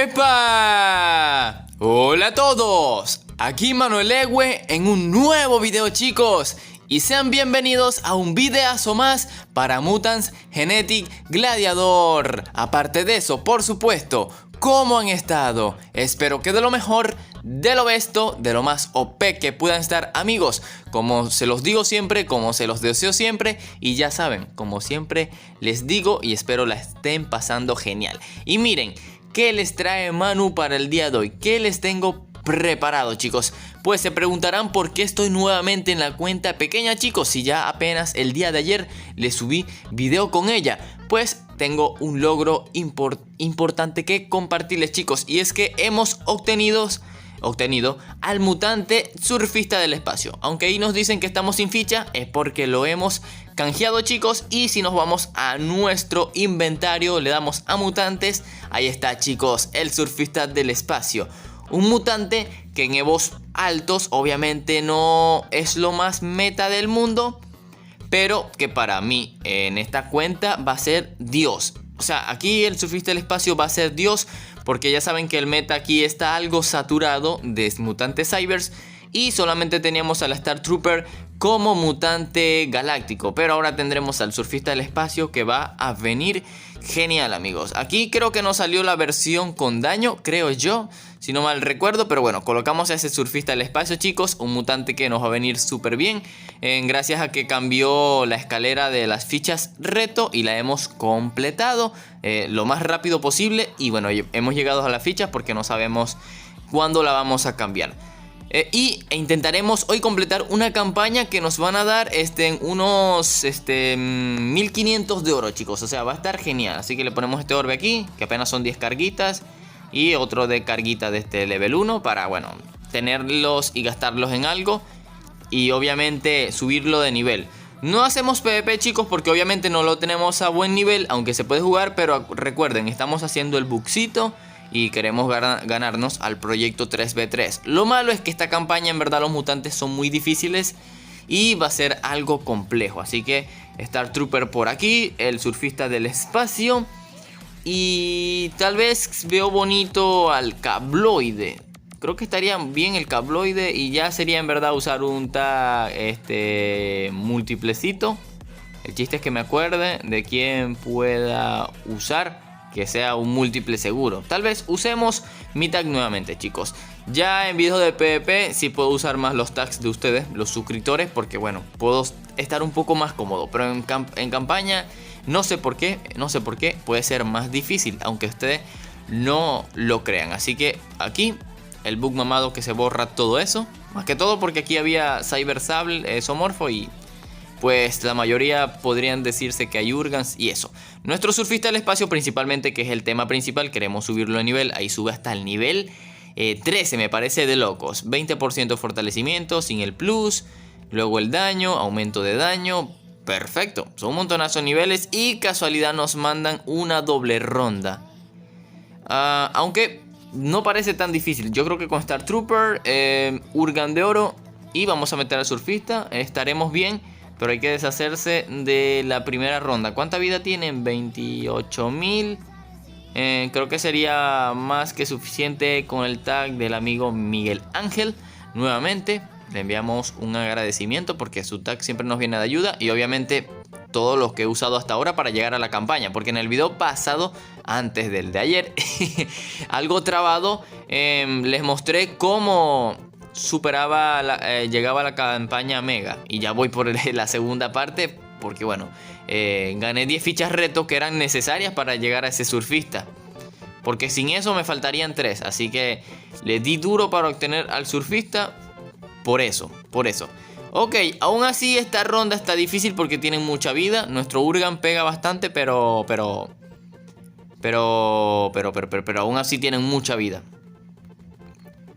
¡Epa! Hola a todos, aquí Manuel Ewe en un nuevo video, chicos, y sean bienvenidos a un videazo más para Mutants Genetic Gladiador. Aparte de eso, por supuesto, ¿cómo han estado? Espero que de lo mejor, de lo besto, de lo más OP que puedan estar, amigos. Como se los digo siempre, como se los deseo siempre, y ya saben, como siempre les digo, y espero la estén pasando genial. Y miren, ¿qué les trae Manu para el día de hoy? ¿Qué les tengo preparado, chicos? Pues se preguntarán por qué estoy nuevamente en la cuenta pequeña, chicos, si ya apenas el día de ayer les subí video con ella. Pues tengo un logro importante que compartirles, chicos, y es que hemos obtenido al mutante surfista del espacio. Aunque ahí nos dicen que estamos sin ficha, es porque lo hemos canjeado, chicos. Y si nos vamos a nuestro inventario, le damos a mutantes, ahí está, chicos, el surfista del espacio. Un mutante que en evos altos obviamente no es lo más meta del mundo, pero que para mí en esta cuenta va a ser Dios. O sea, aquí el surfista del espacio va a ser Dios, porque ya saben que el meta aquí está algo saturado de mutantes cybers y solamente teníamos al Star Trooper como mutante galáctico. Pero ahora tendremos al surfista del espacio, que va a venir genial, amigos. Aquí creo que no salió la versión con daño, creo yo, si no mal recuerdo. Pero bueno, colocamos a ese surfista del espacio, chicos. Un mutante que nos va a venir súper bien, gracias a que cambió la escalera de las fichas reto y la hemos completado lo más rápido posible. Y bueno, hemos llegado a las fichas porque no sabemos cuándo la vamos a cambiar. Intentaremos hoy completar una campaña que nos van a dar unos 1500 de oro, chicos. O sea, va a estar genial. Así que le ponemos este orbe aquí, que apenas son 10 carguitas. Y otro de carguita de este level 1 para, bueno, tenerlos y gastarlos en algo. Y obviamente subirlo de nivel. No hacemos PvP, chicos, porque obviamente no lo tenemos a buen nivel, aunque se puede jugar. Pero recuerden, estamos haciendo el bugsito y queremos ganarnos al proyecto 3v3. Lo malo es que esta campaña, en verdad, los mutantes son muy difíciles y va a ser algo complejo. Así que Star Trooper por aquí, el surfista del espacio. Y tal vez veo bonito al cabloide. Creo que estaría bien el cabloide. Y ya sería en verdad usar un tag múltiplecito. El chiste es que me acuerde de quién pueda usar, que sea un múltiple seguro. Tal vez usemos mi tag nuevamente, chicos. Ya en videos de PvP sí puedo usar más los tags de ustedes, los suscriptores, porque bueno, puedo estar un poco más cómodo. Pero en campaña no sé por qué puede ser más difícil, aunque ustedes no lo crean. Así que aquí el bug mamado que se borra todo eso. Más que todo porque aquí había Cyber Sable Somorfo y pues la mayoría podrían decirse que hay Urgans y eso. Nuestro surfista del espacio principalmente, que es el tema principal, queremos subirlo de nivel. Ahí sube hasta el nivel 13, me parece de locos. 20% de fortalecimiento sin el plus. Luego el daño, aumento de daño. Perfecto, son un montonazo de niveles y casualidad nos mandan una doble ronda. Aunque no parece tan difícil. Yo creo que con Star Trooper, Urgan de oro y vamos a meter al surfista, estaremos bien. Pero hay que deshacerse de la primera ronda. ¿Cuánta vida tienen? 28.000. Creo que sería más que suficiente con el tag del amigo Miguel Ángel. Nuevamente le enviamos un agradecimiento porque su tag siempre nos viene de ayuda. Y obviamente todos los que he usado hasta ahora para llegar a la campaña. Porque en el video pasado, antes del de ayer, algo trabado, les mostré cómo llegaba a la campaña mega. Y ya voy por la segunda parte, porque bueno, gané 10 fichas reto que eran necesarias para llegar a ese surfista, porque sin eso me faltarían 3. Así que le di duro para obtener al surfista. Por eso. Ok, aún así esta ronda está difícil porque tienen mucha vida. Nuestro Urgan pega bastante, pero aún así tienen mucha vida.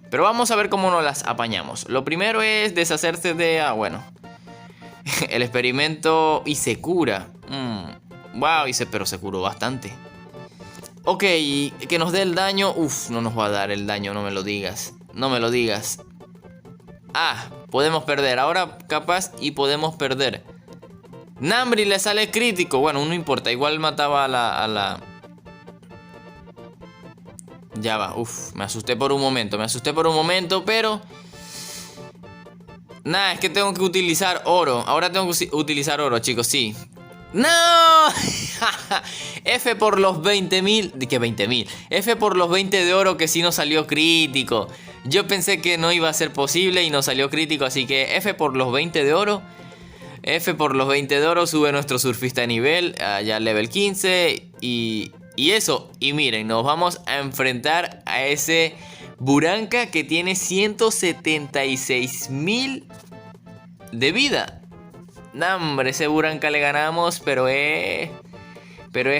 Pero vamos a ver cómo nos las apañamos. Lo primero es deshacerse de... bueno. El experimento y se cura. Wow, pero se curó bastante. Ok, que nos dé el daño. Uf, no nos va a dar el daño, no me lo digas. No me lo digas. Podemos perder. Ahora capaz y podemos perder. Namri le sale crítico. Bueno, no importa. Igual mataba a la... Ya va, me asusté por un momento, pero... Nada, es que tengo que utilizar oro. Ahora tengo que utilizar oro, chicos, sí. ¡No! F por los 20.000. ¿Qué 20.000? F por los 20 de oro que sí nos salió crítico. Yo pensé que no iba a ser posible y nos salió crítico, así que F por los 20 de oro. F por los 20 de oro, sube nuestro surfista de nivel, ya level 15 y eso. Y miren, nos vamos a enfrentar a ese Buranka que tiene 176.000 de vida. Nah, hombre, ese Buranka le ganamos, pero es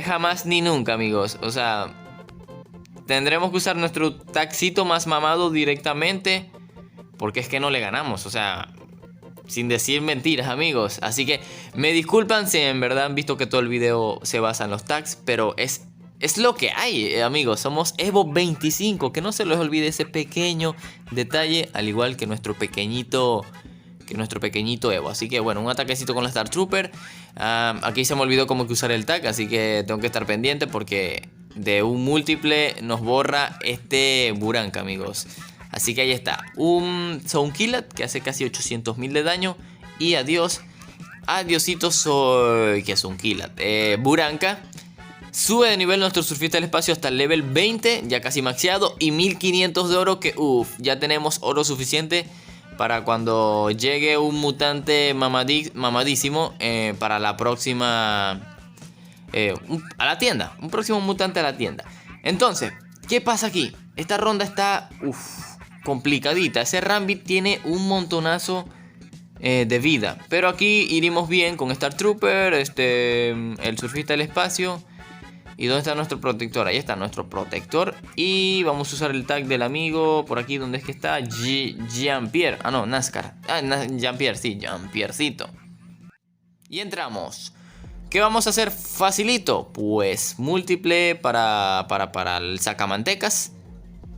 jamás ni nunca, amigos. O sea, tendremos que usar nuestro taxito más mamado directamente, porque es que no le ganamos, o sea, sin decir mentiras, amigos. Así que me disculpan si en verdad han visto que todo el video se basa en los tags, pero es lo que hay, amigos. Somos Evo 25, que no se les olvide ese pequeño detalle, al igual que nuestro pequeñito Evo. Así que bueno, un ataquecito con la Star Trooper. Aquí se me olvidó cómo que usar el tag, así que tengo que estar pendiente porque de un múltiple nos borra este Buranka, amigos. Así que ahí está, un Sound Killat que hace casi 800.000 de daño. Y adiosito soy... que es un Killat, Buranka. Sube de nivel nuestro surfista del espacio hasta el level 20, ya casi maxeado. Y 1500 de oro que ya tenemos oro suficiente para cuando llegue un mutante mamadísimo para la próxima... a la tienda, un próximo mutante a la tienda. Entonces, ¿qué pasa aquí? Esta ronda está complicadita. Ese Rambit tiene un montonazo de vida, pero aquí iremos bien con Star Trooper, el surfista del espacio. ¿Y dónde está nuestro protector? Ahí está nuestro protector. Y vamos a usar el tag del amigo por aquí. ¿Dónde es que está? Jean-Pierre. Ah, no, NASCAR. Jean-Pierre, sí, Jean-Pierrecito. Y entramos. ¿Qué vamos a hacer? Facilito. Pues múltiple para el sacamantecas.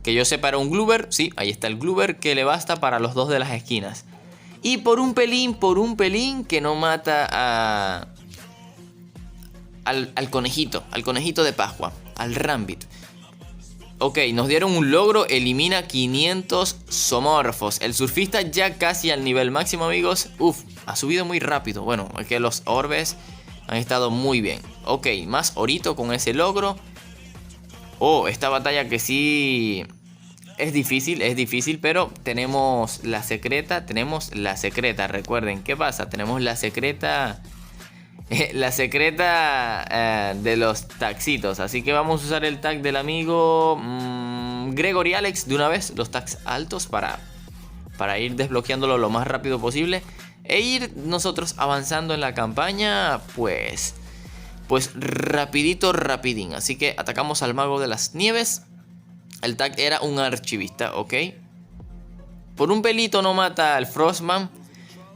Que yo sepa, un Gloober. Sí, ahí está el Gloober, que le basta para los dos de las esquinas. Y por un pelín que no mata al conejito de Pascua, al Rambit. Ok, nos dieron un logro, elimina 500 somorfos. El surfista ya casi al nivel máximo, amigos. Ha subido muy rápido. Bueno, es que los orbes han estado muy bien. Ok, más orito con ese logro. Esta batalla que sí es difícil, pero tenemos la secreta, recuerden, ¿qué pasa? Tenemos la secreta de los taxitos, así que vamos a usar el tag del amigo Gregory Alex de una vez, los tags altos para ir desbloqueándolo lo más rápido posible e ir nosotros avanzando en la campaña, pues rapidín. Así que atacamos al mago de las nieves. El tag era un archivista, ok. Por un pelito no mata al Frostman,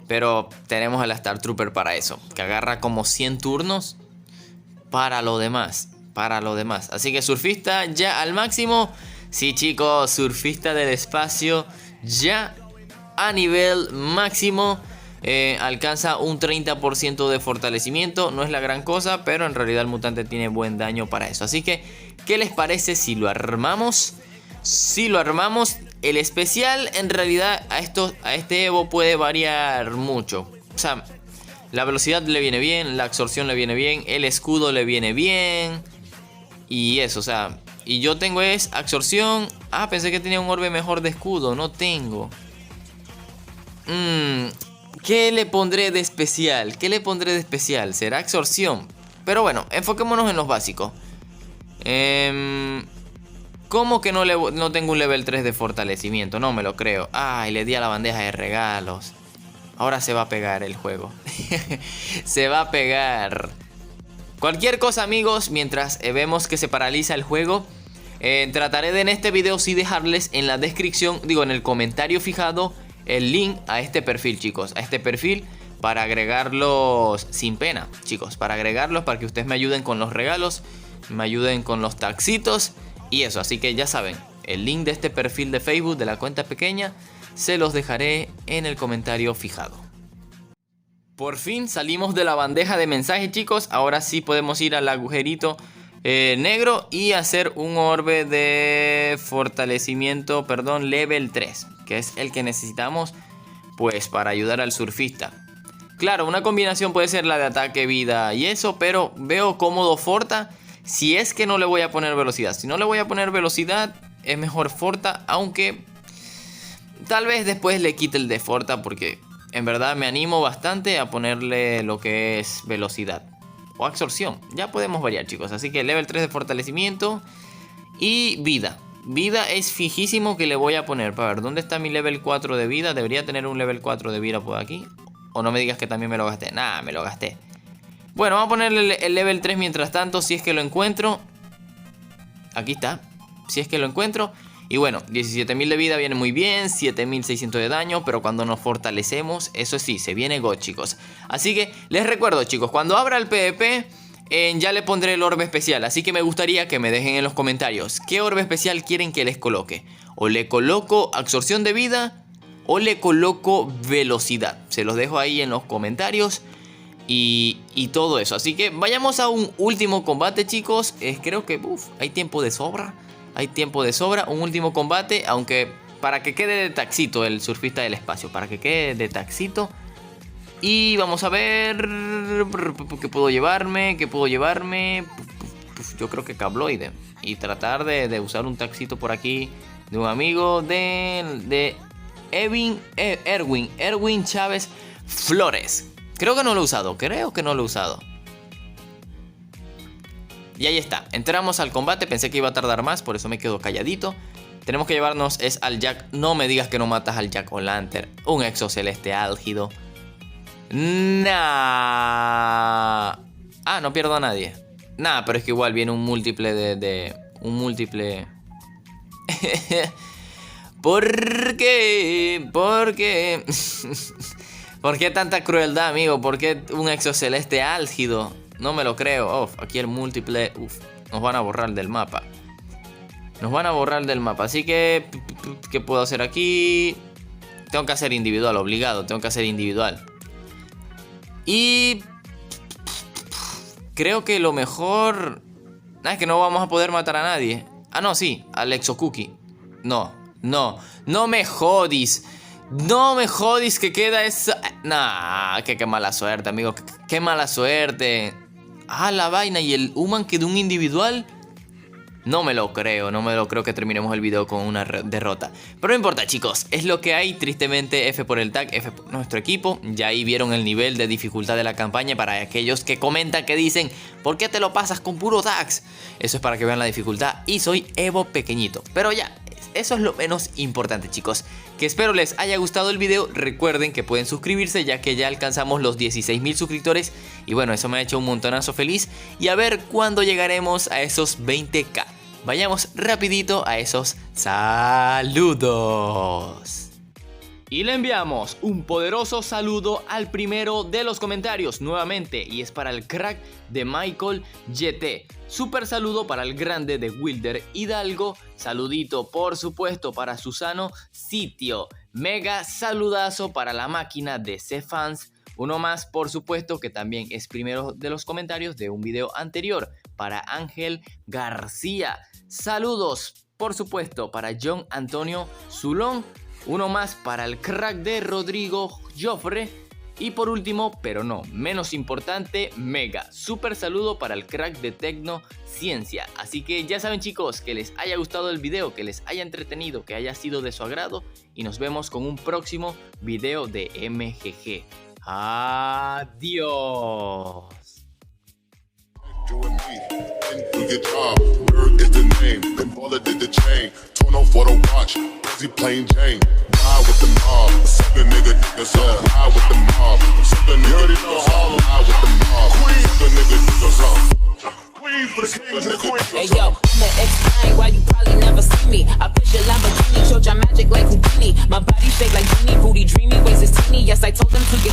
pero tenemos al Star Trooper para eso, que agarra como 100 turnos para lo demás. Así que surfista ya al máximo. Sí, chicos, surfista del espacio ya a nivel máximo. Alcanza un 30% de fortalecimiento. No es la gran cosa, pero en realidad el mutante tiene buen daño para eso. Así que, ¿qué les parece si lo armamos? El especial en realidad a este Evo puede variar mucho. O sea, la velocidad le viene bien, la absorción le viene bien, el escudo le viene bien. Y eso, o sea, y yo tengo absorción. Pensé que tenía un orbe mejor de escudo, no tengo. ¿Qué le pondré de especial? Será absorción. Pero bueno, enfoquémonos en los básicos. ¿Cómo que no tengo un level 3 de fortalecimiento? No me lo creo. Le di a la bandeja de regalos. Ahora se va a pegar el juego. Se va a pegar. Cualquier cosa, amigos, mientras vemos que se paraliza el juego, trataré de en este video sí dejarles en la descripción, en el comentario fijado, el link a este perfil, chicos. A este perfil para agregarlos sin pena, chicos. Para que ustedes me ayuden con los regalos, me ayuden con los taxitos y eso. Así que ya saben, el link de este perfil de Facebook de la cuenta pequeña se los dejaré en el comentario fijado. Por fin salimos de la bandeja de mensajes, chicos. Ahora sí podemos ir al agujerito negro y hacer un orbe de fortalecimiento, perdón, level 3, que es el que necesitamos pues para ayudar al surfista. Claro, una combinación puede ser la de ataque, vida y eso, pero veo cómodo Forta si es que no le voy a poner velocidad. Si no le voy a poner velocidad, es mejor Forta, aunque tal vez después le quite el de Forta, porque en verdad me animo bastante a ponerle lo que es velocidad o absorción. Ya podemos variar, chicos. Así que level 3 de fortalecimiento y vida. Vida es fijísimo que le voy a poner. Para ver, ¿dónde está mi level 4 de vida? Debería tener un level 4 de vida por aquí. O no me digas que también me lo gasté. Nah, me lo gasté. Bueno, vamos a ponerle el level 3 mientras tanto, si es que lo encuentro. Aquí está. Si es que lo encuentro. Y bueno, 17.000 de vida viene muy bien, 7.600 de daño, pero cuando nos fortalecemos, eso sí, se viene God, chicos. Así que les recuerdo, chicos, cuando abra el PvP, ya le pondré el orbe especial. Así que me gustaría que me dejen en los comentarios qué orbe especial quieren que les coloque. O le coloco absorción de vida, o le coloco velocidad. Se los dejo ahí en los comentarios y todo eso. Así que vayamos a un último combate, chicos. Creo que hay tiempo de sobra. Hay tiempo de sobra, un último combate, aunque para que quede de taxito el surfista del espacio, para que quede de taxito. Y vamos a ver qué puedo llevarme, yo creo que cabloide. Y tratar de usar un taxito por aquí de un amigo de Erwin Chávez Flores. Creo que no lo he usado. Y ahí está, entramos al combate, pensé que iba a tardar más, por eso me quedo calladito. Tenemos que llevarnos al Jack, no me digas que no matas al Jack O'Lantern, un exoceleste álgido. Nah. Ah, no pierdo a nadie. Nah, pero es que igual viene un múltiple un múltiple. ¿Por qué? ¿Por qué? ¿Por qué tanta crueldad, amigo? ¿Por qué un exoceleste álgido? No me lo creo. Aquí el múltiple. Nos van a borrar del mapa. Así que, ¿qué puedo hacer aquí? Tengo que hacer individual, obligado. Y creo que lo mejor es que no vamos a poder matar a nadie. Ah, no, sí, al Exokuki. No me jodis. No me jodis que queda esa. Nah, qué mala suerte, amigo. Qué mala suerte. Ah, la vaina. ¿Y el human quedó un individual? No me lo creo que terminemos el video con una derrota. Pero no importa, chicos, es lo que hay. Tristemente, F por el tag, F por nuestro equipo. Ya ahí vieron el nivel de dificultad de la campaña. Para aquellos que comentan, que dicen, ¿por qué te lo pasas con puro tags? Eso es para que vean la dificultad. Y soy Evo pequeñito. Pero ya, eso es lo menos importante, chicos. Que espero les haya gustado el video. Recuerden que pueden suscribirse, ya que ya alcanzamos los 16.000 suscriptores. Y bueno, eso me ha hecho un montonazo feliz. Y a ver cuándo llegaremos a esos 20k. Vayamos rapidito a esos saludos. Y le enviamos un poderoso saludo al primero de los comentarios nuevamente, y es para el crack de Michael YT. Super saludo para el grande de Wilder Hidalgo. Saludito por supuesto para Susano Sitio. Mega saludazo para la máquina de C-Fans. Uno más por supuesto que también es primero de los comentarios de un video anterior, para Ángel García. Saludos por supuesto para John Antonio Zulón. Uno más para el crack de Rodrigo Joffre. Y por último, pero no menos importante, mega super saludo para el crack de Tecno Ciencia. Así que ya saben, chicos, que les haya gustado el video, que les haya entretenido, que haya sido de su agrado. Y nos vemos con un próximo video de MGG. Adiós. You and me, and do your job. Bird is the name, then Baller did the chain. Tono for the watch, Busy plain Jane. Ride with the mob, suck a nigga niggas up. Ride with the mob, suck a nigga niggas up. Ride with the mob, suck a nigga niggas up. Queen for the kings and the queen. Hey yo, I'ma explain why you probably never see me. I push a Lamborghini, showed your magic like Houdini. My body shake like Genie, booty dreamy, waist is teeny. Yes, I told them to get